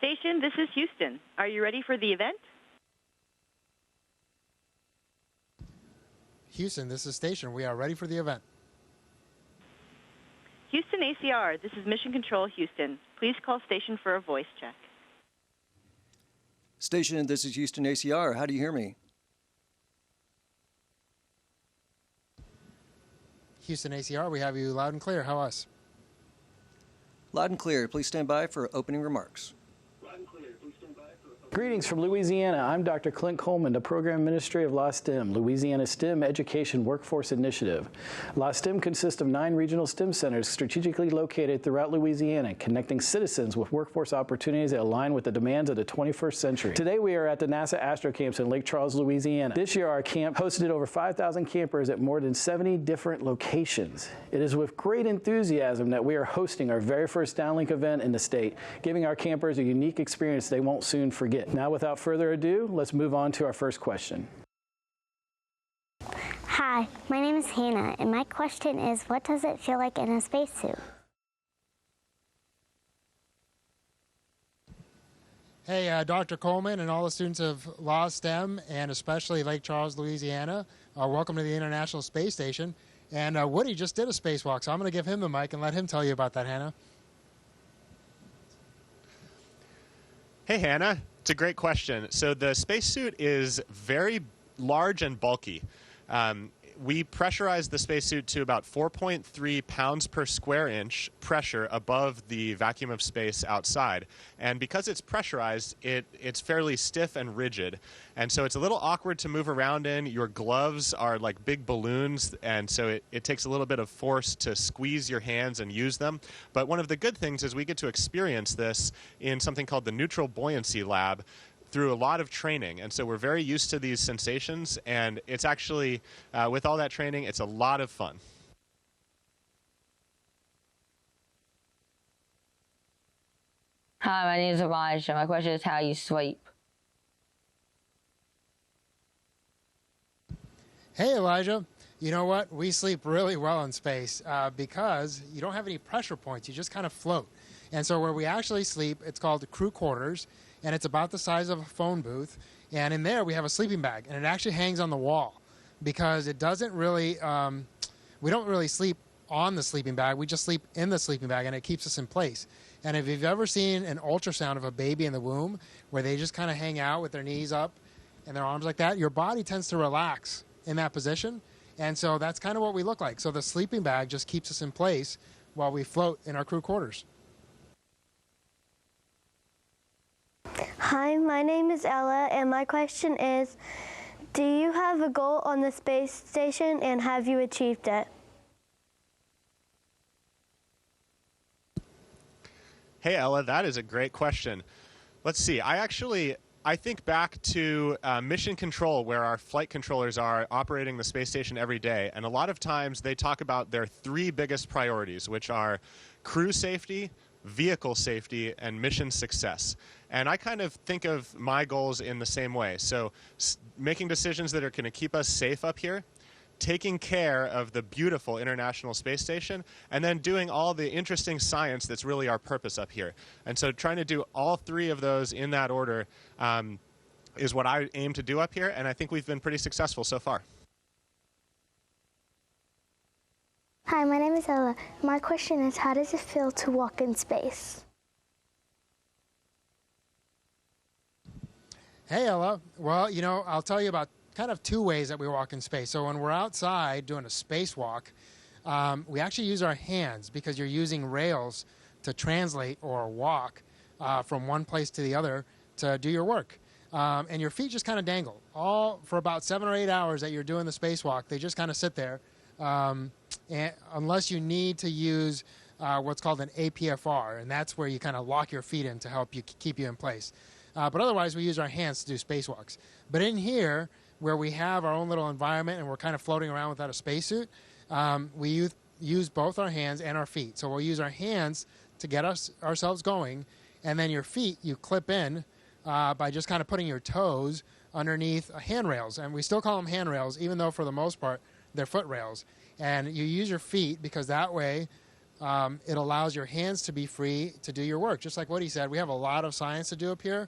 Station, this is Houston. Are you ready for the event? Houston, this is Station. We are ready for the event. Houston ACR, this is Mission Control Houston. Please call Station for a voice check. Station, this is Houston ACR. How do you hear me? Houston ACR, we have you loud and clear. How us? Loud and clear. Please stand by for opening remarks. Greetings from Louisiana. I'm Dr. Clint Coleman, the Program Administrator of LaSTEM, Louisiana STEM Education Workforce Initiative. LaSTEM consists of 9 regional STEM centers strategically located throughout Louisiana, connecting citizens with workforce opportunities that align with the demands of the 21st century. Today we are at the NASA Astro Camps in Lake Charles, Louisiana. This year our camp hosted over 5,000 campers at more than 70 different locations. It is with great enthusiasm that we are hosting our very first Downlink event in the state, giving our campers a unique experience they won't soon forget. Now, without further ado, let's move on to our first question. Hi, my name is Hannah, and my question is, what does it feel like in a spacesuit? Hey, Dr. Coleman and all the students of LaSTEM, and especially Lake Charles, Louisiana, welcome to the International Space Station. And Woody just did a spacewalk, so I'm going to give him the mic and let him tell you about that, Hannah. Hey, Hannah. It's a great question. So the spacesuit is very large and bulky. We pressurized the spacesuit to about 4.3 pounds per square inch pressure above the vacuum of space outside. And because it's pressurized, it's fairly stiff and rigid. And so it's a little awkward to move around in. Your gloves are like big balloons, and so it takes a little bit of force to squeeze your hands and use them. But one of the good things is we get to experience this in something called the Neutral Buoyancy Lab, through a lot of training, and so we're very used to these sensations, and it's actually, with all that training, it's a lot of fun. Hi, my name is Elijah. My question is how you sleep. Hey, Elijah. You know what? We sleep really well in space because you don't have any pressure points. You just kind of float. And so where we actually sleep, it's called crew quarters, and it's about the size of a phone booth. And in there, we have a sleeping bag, and it actually hangs on the wall because it doesn't really, we don't really sleep on the sleeping bag. We just sleep in the sleeping bag, and it keeps us in place. And if you've ever seen an ultrasound of a baby in the womb where they just kind of hang out with their knees up and their arms like that, your body tends to relax in that position. And so that's kind of what we look like. So the sleeping bag just keeps us in place while we float in our crew quarters. Hi, my name is Ella, and my question is, do you have a goal on the space station, and have you achieved it? Hey, Ella, that is a great question. Let's see. I think back to mission control, where our flight controllers are operating the space station every day, and a lot of times they talk about their 3 biggest priorities, which are crew safety, vehicle safety, and mission success. And I kind of think of my goals in the same way. So making decisions that are going to keep us safe up here, taking care of the beautiful International Space Station, and then doing all the interesting science that's really our purpose up here. And so trying to do all 3 of those in that order is what I aim to do up here, and I think we've been pretty successful so far. Hi, my name is Ella. My question is, how does it feel to walk in space? Hey, Ella. Well, you know, I'll tell you about kind of 2 ways that we walk in space. So when we're outside doing a spacewalk, we actually use our hands because you're using rails to translate or walk from one place to the other to do your work. And your feet just kind of dangle. All for about 7 or 8 hours that you're doing the spacewalk, they just kind of sit there. And unless you need to use what's called an APFR, and that's where you kind of lock your feet in to help you keep you in place. But otherwise, we use our hands to do spacewalks. But in here, where we have our own little environment and we're kind of floating around without a spacesuit, we use both our hands and our feet. So we'll use our hands to get ourselves going, and then your feet you clip in by just kind of putting your toes underneath handrails. And we still call them handrails, even though for the most part they're foot rails. And you use your feet because that way it allows your hands to be free to do your work. Just like what he said, we have a lot of science to do up here,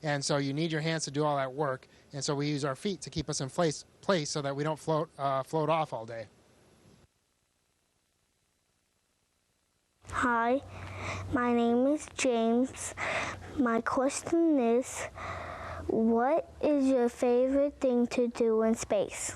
and so you need your hands to do all that work. And so we use our feet to keep us in place so that we don't float off all day. Hi, my name is James. My question is, what is your favorite thing to do in space?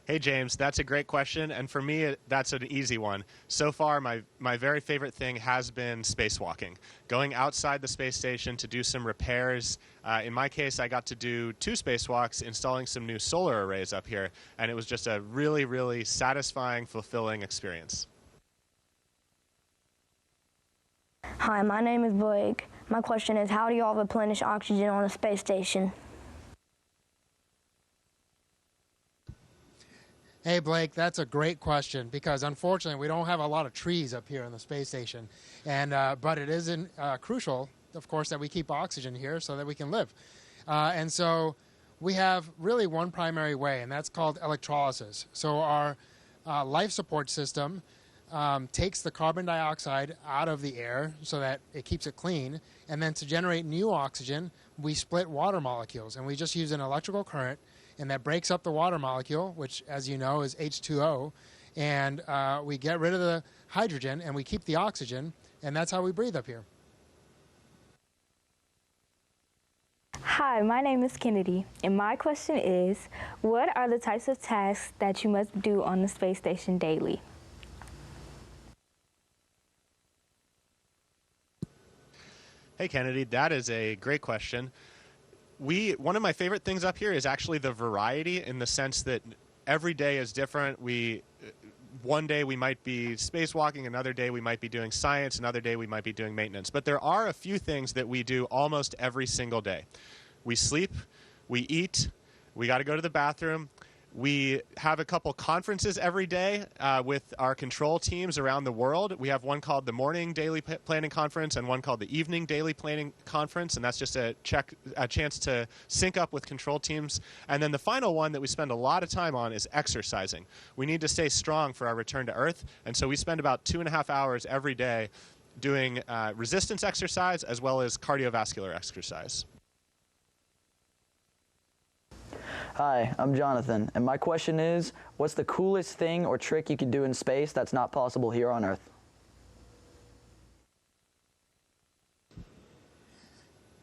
Hey, James, that's a great question, and for me, that's an easy one. So far, my very favorite thing has been spacewalking, going outside the space station to do some repairs. In my case, I got to do 2 spacewalks, installing some new solar arrays up here, and it was just a really, really satisfying, fulfilling experience. Hi, my name is Blake. My question is, how do y'all replenish oxygen on the space station? Hey, Blake, that's a great question because unfortunately we don't have a lot of trees up here in the space station, but it is crucial, of course, that we keep oxygen here so that we can live. And so we have really one primary way, and that's called electrolysis. So our life support system takes the carbon dioxide out of the air so that it keeps it clean, and then to generate new oxygen, we split water molecules, and we just use an electrical current, and that breaks up the water molecule, which, as you know, is H2O, and we get rid of the hydrogen, and we keep the oxygen, and that's how we breathe up here. Hi, my name is Kennedy, and my question is, what are the types of tasks that you must do on the space station daily? Hey, Kennedy, that is a great question. One of my favorite things up here is actually the variety, in the sense that every day is different. One day we might be spacewalking, another day we might be doing science, another day we might be doing maintenance. But there are a few things that we do almost every single day. We sleep, we eat, we got to go to the bathroom. We have a couple conferences every day with our control teams around the world. We have one called the Morning Daily Planning Conference and one called the Evening Daily Planning Conference, and that's just a chance to sync up with control teams. And then the final one that we spend a lot of time on is exercising. We need to stay strong for our return to Earth, and so we spend about 2.5 hours every day doing resistance exercise as well as cardiovascular exercise. Hi, I'm Jonathan, and my question is, what's the coolest thing or trick you can do in space that's not possible here on Earth?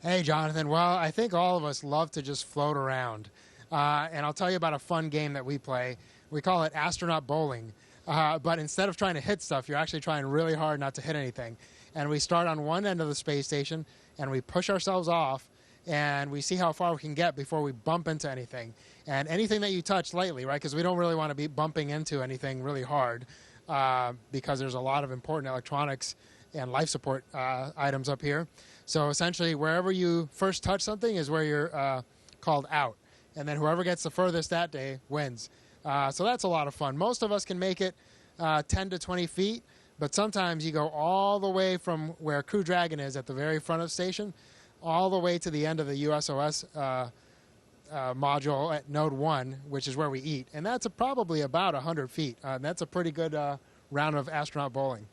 Hey, Jonathan. Well, I think all of us love to just float around. And I'll tell you about a fun game that we play. We call it astronaut bowling. But instead of trying to hit stuff, you're actually trying really hard not to hit anything. And we start on one end of the space station, and we push ourselves off, and we see how far we can get before we bump into anything. And anything that you touch lightly, right, because we don't really want to be bumping into anything really hard because there's a lot of important electronics and life support items up here. So essentially, wherever you first touch something is where you're called out. And then whoever gets the furthest that day wins. So that's a lot of fun. Most of us can make it 10 to 20 feet, but sometimes you go all the way from where Crew Dragon is at the very front of the station all the way to the end of the USOS module at Node 1, which is where we eat. And that's probably about 100 feet. That's a pretty good round of astronaut bowling.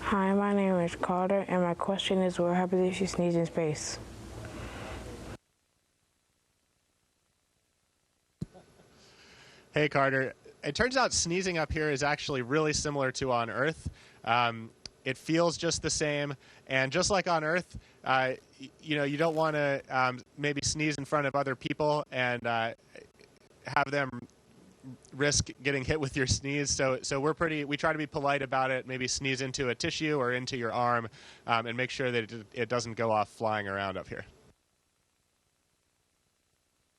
Hi, my name is Carter, and my question is, what happens if you sneeze in space? Hey, Carter. It turns out sneezing up here is actually really similar to on Earth. It feels just the same, and just like on Earth, you don't want to maybe sneeze in front of other people and have them risk getting hit with your sneeze. So we try to be polite about it. Maybe sneeze into a tissue or into your arm, and make sure that it doesn't go off flying around up here.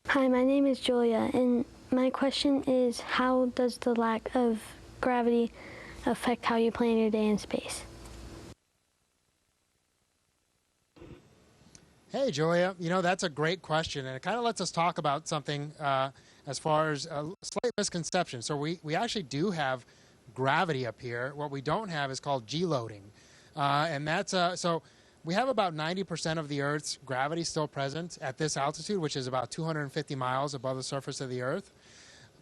Hi, my name is Julia, and my question is, how does the lack of gravity affect how you plan your day in space? Hey, Julia. That's a great question, and it kind of lets us talk about something as far as a slight misconception. So we actually do have gravity up here. What we don't have is called G-loading. And that's so we have about 90% of the Earth's gravity still present at this altitude, which is about 250 miles above the surface of the Earth.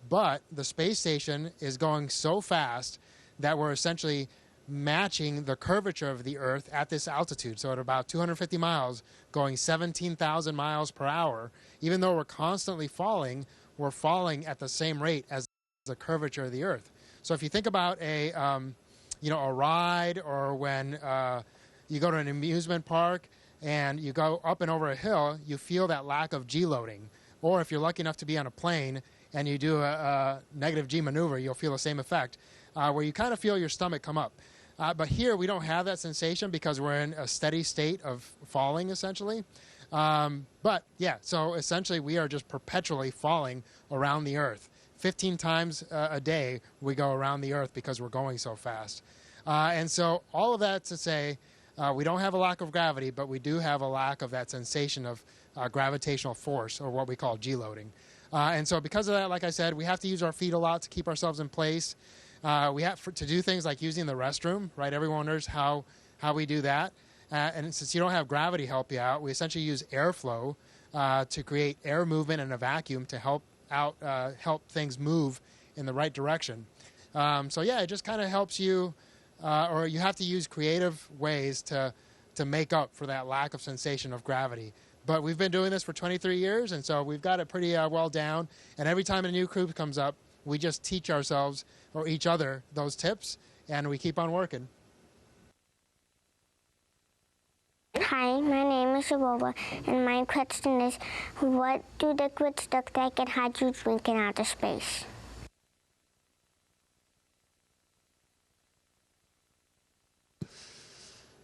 But the space station is going so fast that we're essentially matching the curvature of the Earth at this altitude. So at about 250 miles, going 17,000 miles per hour, even though we're constantly falling, we're falling at the same rate as the curvature of the Earth. So if you think about a ride, or when you go to an amusement park and you go up and over a hill, you feel that lack of G loading. Or if you're lucky enough to be on a plane and you do a negative G maneuver, you'll feel the same effect, where you kind of feel your stomach come up. But here we don't have that sensation because we're in a steady state of falling, essentially. But yeah, so essentially we are just perpetually falling around the Earth. 15 times a day we go around the Earth because we're going so fast. And so all of that to say, we don't have a lack of gravity, but we do have a lack of that sensation of gravitational force, or what we call G-loading. And so because of that, like I said, we have to use our feet a lot to keep ourselves in place. We have to do things like using the restroom, right? Everyone wonders how we do that. And since you don't have gravity help you out, we essentially use airflow to create air movement in a vacuum to help things move in the right direction. So yeah, it just kind of helps you, or you have to use creative ways to make up for that lack of sensation of gravity. But we've been doing this for 23 years, and so we've got it pretty well down. And every time a new crew comes up, we just teach ourselves or each other those tips, and we keep on working. Hi, my name is Aurora, and my question is, what do liquids look like and how do you drink in outer space?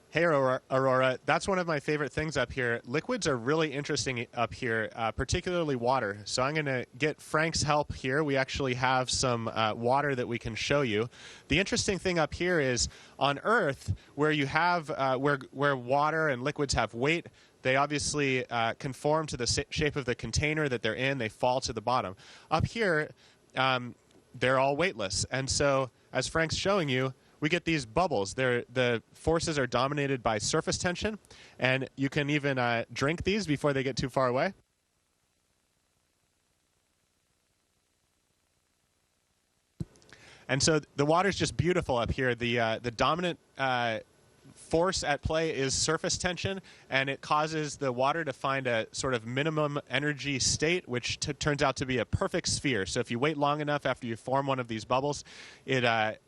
Hey, Aurora. That's one of my favorite things up here. Liquids are really interesting up here, particularly water. So I'm going to get Frank's help here. We actually have some water that we can show you. The interesting thing up here is on Earth, where you have where water and liquids have weight, they obviously conform to the shape of the container that they're in. They fall to the bottom. Up here, they're all weightless. And so, as Frank's showing you, we get these bubbles. The forces are dominated by surface tension, and you can even drink these before they get too far away. And so the water's just beautiful up here. The dominant force at play is surface tension, and it causes the water to find a sort of minimum energy state, which turns out to be a perfect sphere. So if you wait long enough after you form one of these bubbles,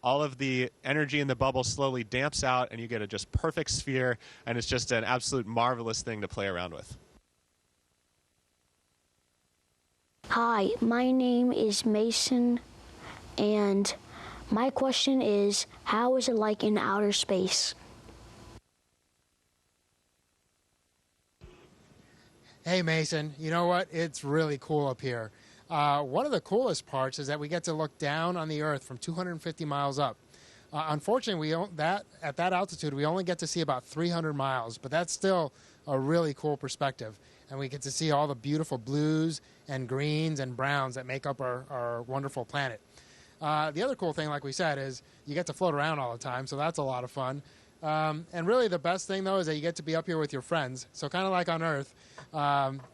all of the energy in the bubble slowly damps out, and you get a just perfect sphere, and it's just an absolute marvelous thing to play around with. Hi, my name is Mason, and my question is, how is it like in outer space? Hey, Mason, you know what? It's really cool up here. One of the coolest parts is that we get to look down on the Earth from 250 miles up. Unfortunately, at that altitude, we only get to see about 300 miles, but that's still a really cool perspective. And we get to see all the beautiful blues and greens and browns that make up our wonderful planet. The other cool thing, like we said, is you get to float around all the time, so that's a lot of fun. And really the best thing, though, is that you get to be up here with your friends. So kind of like on Earth,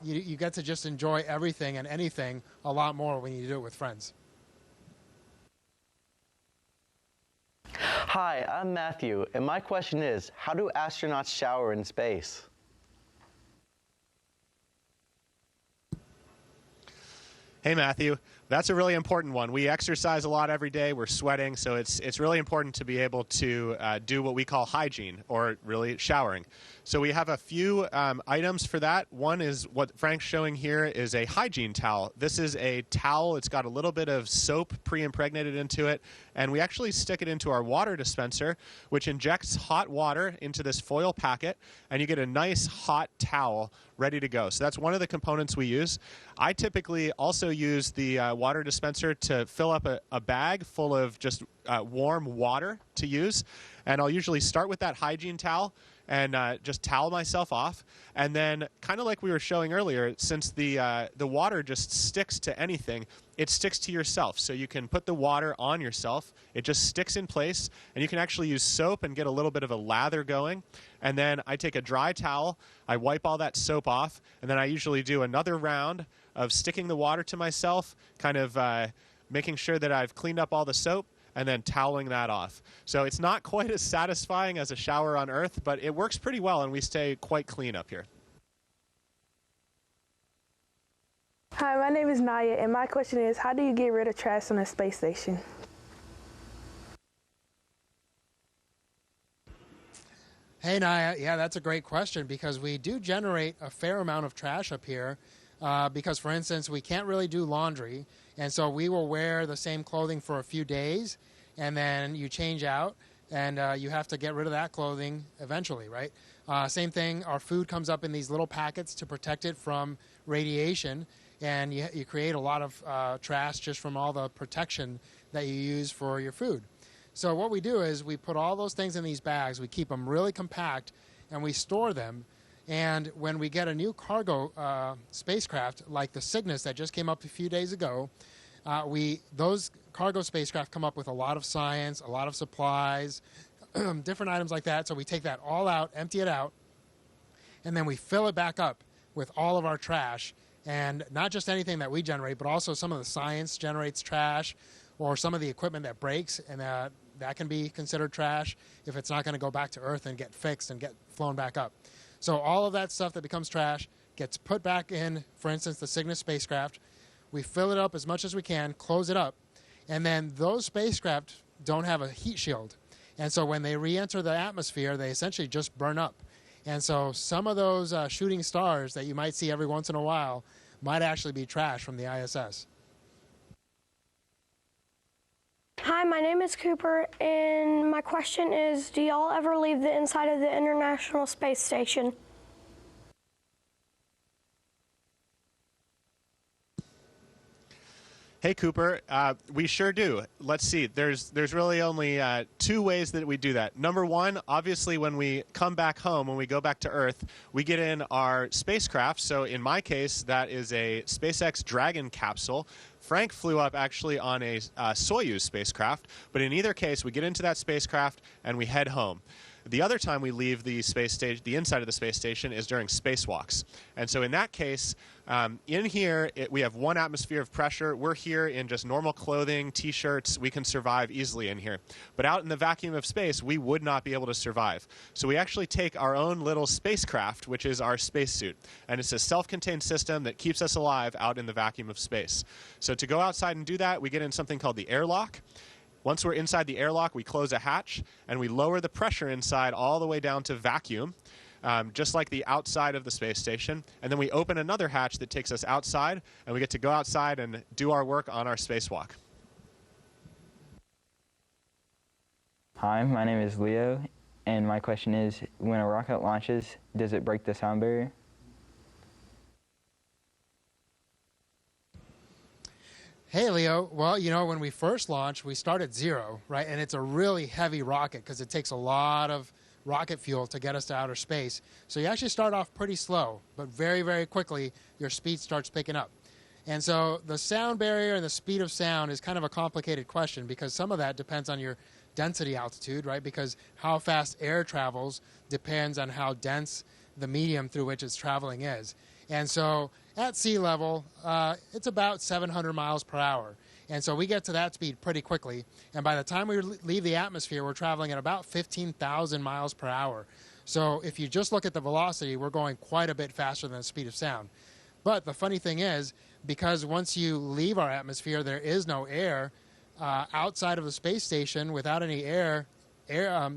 you get to just enjoy everything and anything a lot more when you do it with friends. Hi, I'm Matthew, and my question is, how do astronauts shower in space? Hey, Matthew. That's a really important one. We exercise a lot every day. We're sweating, so it's really important to be able to do what we call hygiene, or really showering. So we have a few items for that. One is what Frank's showing here is a hygiene towel. This is a towel. It's got a little bit of soap pre-impregnated into it, and we actually stick it into our water dispenser, which injects hot water into this foil packet, and you get a nice hot towel ready to go. So that's one of the components we use. I typically also use the water dispenser to fill up a bag full of just warm water to use. And I'll usually start with that hygiene towel, and just towel myself off. And then, kind of like we were showing earlier, since the water just sticks to anything, it sticks to yourself. So you can put the water on yourself. It just sticks in place, and you can actually use soap and get a little bit of a lather going. And then I take a dry towel, I wipe all that soap off, and then I usually do another round of sticking the water to myself, kind of making sure that I've cleaned up all the soap, and then toweling that off. So it's not quite as satisfying as a shower on Earth, but it works pretty well, and we stay quite clean up here. Hi, my name is Naya, and my question is, how do you get rid of trash on a space station? Hey, Naya. Yeah, that's a great question, because we do generate a fair amount of trash up here because, for instance, we can't really do laundry, and so we will wear the same clothing for a few days, and then you change out, and you have to get rid of that clothing eventually, right? Same thing, our food comes up in these little packets to protect it from radiation, and you create a lot of trash just from all the protection that you use for your food. So what we do is we put all those things in these bags, we keep them really compact, and we store them. And when we get a new cargo spacecraft, like the Cygnus that just came up a few days ago, those cargo spacecraft come up with a lot of science, a lot of supplies, different items like that. So we take that all out, empty it out, and then we fill it back up with all of our trash. And not just anything that we generate, but also some of the science generates trash, or some of the equipment that breaks, and that can be considered trash if it's not going to go back to Earth and get fixed and get flown back up. So all of that stuff that becomes trash gets put back in, for instance, the Cygnus spacecraft. We fill it up as much as we can, close it up, and then those spacecraft don't have a heat shield. And so when they re-enter the atmosphere, they essentially just burn up. And so some of those shooting stars that you might see every once in a while might actually be trash from the ISS. Hi, my name is Cooper, and my question is, do y'all ever leave the inside of the International Space Station? Hey, Cooper, we sure do. Let's see. There's really only two ways that we do that. Number one, obviously, when we come back home, when we go back to Earth, we get in our spacecraft. So in my case, that is a SpaceX Dragon capsule. Frank flew up actually on a Soyuz spacecraft. But in either case, we get into that spacecraft and we head home. The other time we leave the space station, the inside of the space station, is during spacewalks. And so in that case, in here, we have one atmosphere of pressure. We're here in just normal clothing, T-shirts. We can survive easily in here. But out in the vacuum of space, we would not be able to survive. So we actually take our own little spacecraft, which is our spacesuit. And it's a self-contained system that keeps us alive out in the vacuum of space. So to go outside and do that, we get in something called the airlock. Once we're inside the airlock, we close a hatch, and we lower the pressure inside all the way down to vacuum, just like the outside of the space station. And then we open another hatch that takes us outside, and we get to go outside and do our work on our spacewalk. Hi, my name is Leo, and my question is, when a rocket launches, does it break the sound barrier? Hey, Leo. Well, you know, when we first launched, we start at 0, right? And it's a really heavy rocket because it takes a lot of rocket fuel to get us to outer space. So you actually start off pretty slow, but very, very quickly, your speed starts picking up. And so the sound barrier and the speed of sound is kind of a complicated question because some of that depends on your density altitude, right? Because how fast air travels depends on how dense the medium through which it's traveling is. And so at sea level, it's about 700 miles per hour. And so we get to that speed pretty quickly. And by the time we leave the atmosphere, we're traveling at about 15,000 miles per hour. So if you just look at the velocity, we're going quite a bit faster than the speed of sound. But the funny thing is, because once you leave our atmosphere, there is no air, outside of the space station, without any air,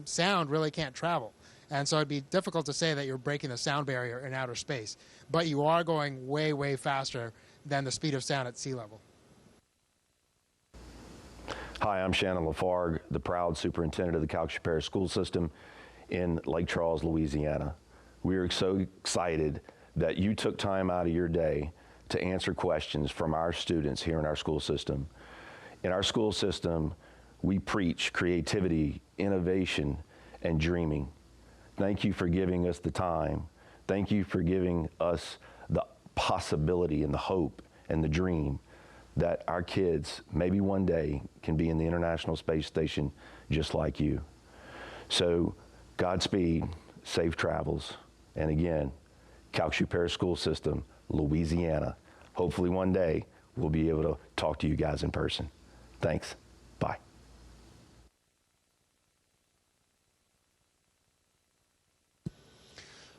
sound really can't travel. And so it'd be difficult to say that you're breaking the sound barrier in outer space. But you are going way, way faster than the speed of sound at sea level. Hi, I'm Shannon Lafargue, the proud superintendent of the Calcasieu Parish School System in Lake Charles, Louisiana. We are so excited that you took time out of your day to answer questions from our students here in our school system. In our school system, we preach creativity, innovation, and dreaming. Thank you for giving us the time. Thank you for giving us the possibility and the hope and the dream that our kids maybe one day can be in the International Space Station just like you. So Godspeed, safe travels, and again, Calcasieu Parish School System, Louisiana. Hopefully one day we'll be able to talk to you guys in person. Thanks. Bye.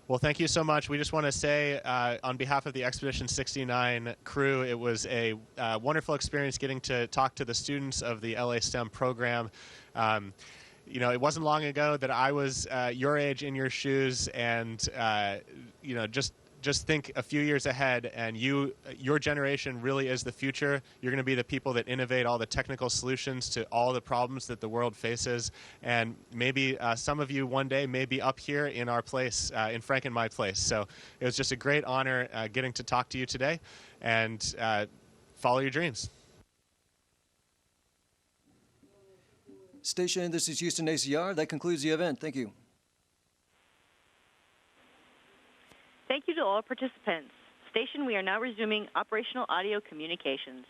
Well, thank you so much. We just want to say, on behalf of the Expedition 69 crew, it was a wonderful experience getting to talk to the students of the LA STEM program. You know, it wasn't long ago that I was your age, in your shoes, and you know, just think a few years ahead, and your generation really is the future. You're going to be the people that innovate all the technical solutions to all the problems that the world faces. And maybe some of you one day may be up here in our place, in Frank and my place. So it was just a great honor getting to talk to you today, and follow your dreams. Station, this is Houston ACR. That concludes the event. Thank you. Thank you to all participants. Station, we are now resuming operational audio communications.